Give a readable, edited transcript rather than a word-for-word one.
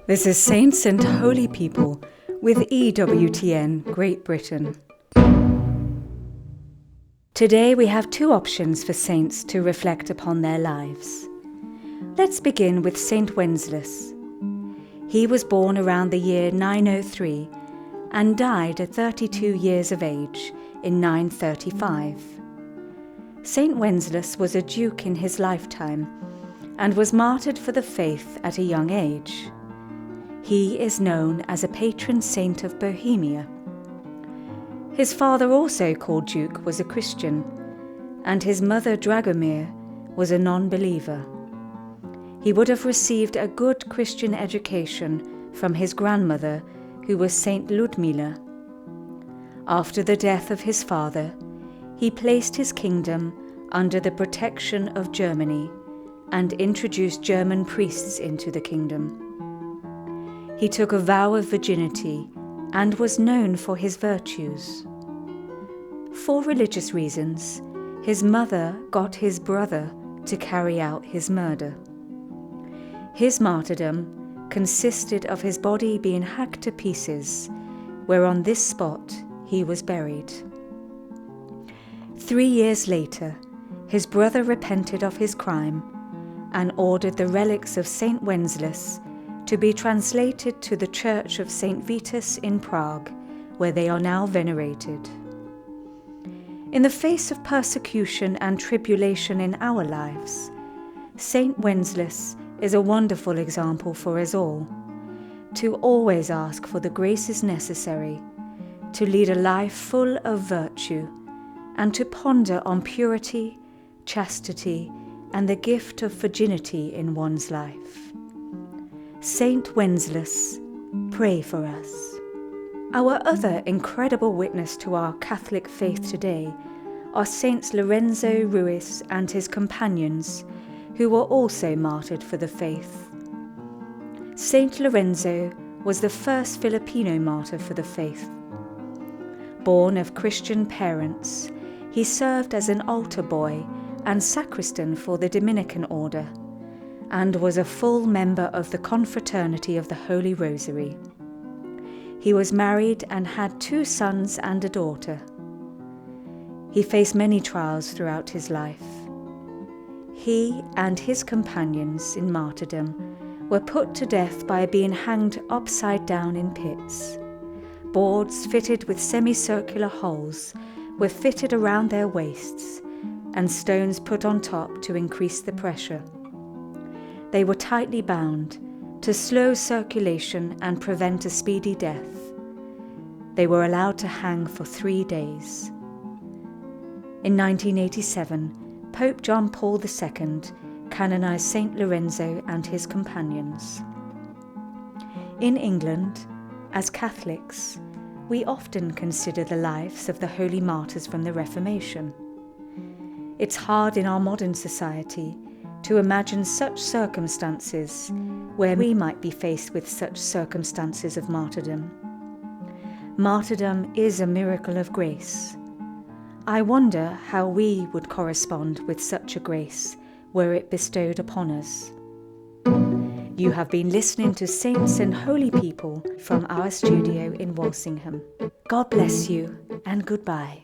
This is Saints and Holy People with EWTN Great Britain. Today we have two options for saints to reflect upon their lives. Let's begin with Saint Wenceslaus. He was born around the year 903 and died at 32 years of age in 935. Saint Wenceslaus was a duke in his lifetime and was martyred for the faith at a young age. He is known as a patron saint of Bohemia. His father, also called Duke, was a Christian, and his mother, Dragomir, was a non-believer. He would have received a good Christian education from his grandmother, who was Saint Ludmila. After the death of his father, he placed his kingdom under the protection of Germany and introduced German priests into the kingdom. He took a vow of virginity and was known for his virtues. For religious reasons, his mother got his brother to carry out his murder. His martyrdom consisted of his body being hacked to pieces, where on this spot he was buried. 3 years later, his brother repented of his crime and ordered the relics of Saint Wenceslaus to be translated to the Church of St. Vitus in Prague, where they are now venerated. In the face of persecution and tribulation in our lives, Saint Wenceslaus is a wonderful example for us all, to always ask for the graces necessary to lead a life full of virtue and to ponder on purity, chastity, and the gift of virginity in one's life. Saint Wenceslaus, pray for us. Our other incredible witness to our Catholic faith today are Saints Lorenzo, Ruiz and his companions, who were also martyred for the faith. Saint Lorenzo was the first Filipino martyr for the faith. Born of Christian parents, he served as an altar boy and sacristan for the Dominican order, and was a full member of the Confraternity of the Holy Rosary. He was married and had 2 sons and a daughter. He faced many trials throughout his life. He and his companions in martyrdom were put to death by being hanged upside down in pits. Boards fitted with semicircular holes were fitted around their waists, and stones put on top to increase the pressure. They were tightly bound to slow circulation and prevent a speedy death. They were allowed to hang for 3 days. In 1987, Pope John Paul II canonized Saint Lorenzo and his companions. In England, as Catholics, we often consider the lives of the holy martyrs from the Reformation. It's hard in our modern society to imagine such circumstances where we might be faced with such circumstances of martyrdom. Martyrdom is a miracle of grace. I wonder how we would correspond with such a grace were it bestowed upon us. You have been listening to Saints and Holy People from our studio in Walsingham. God bless you and goodbye.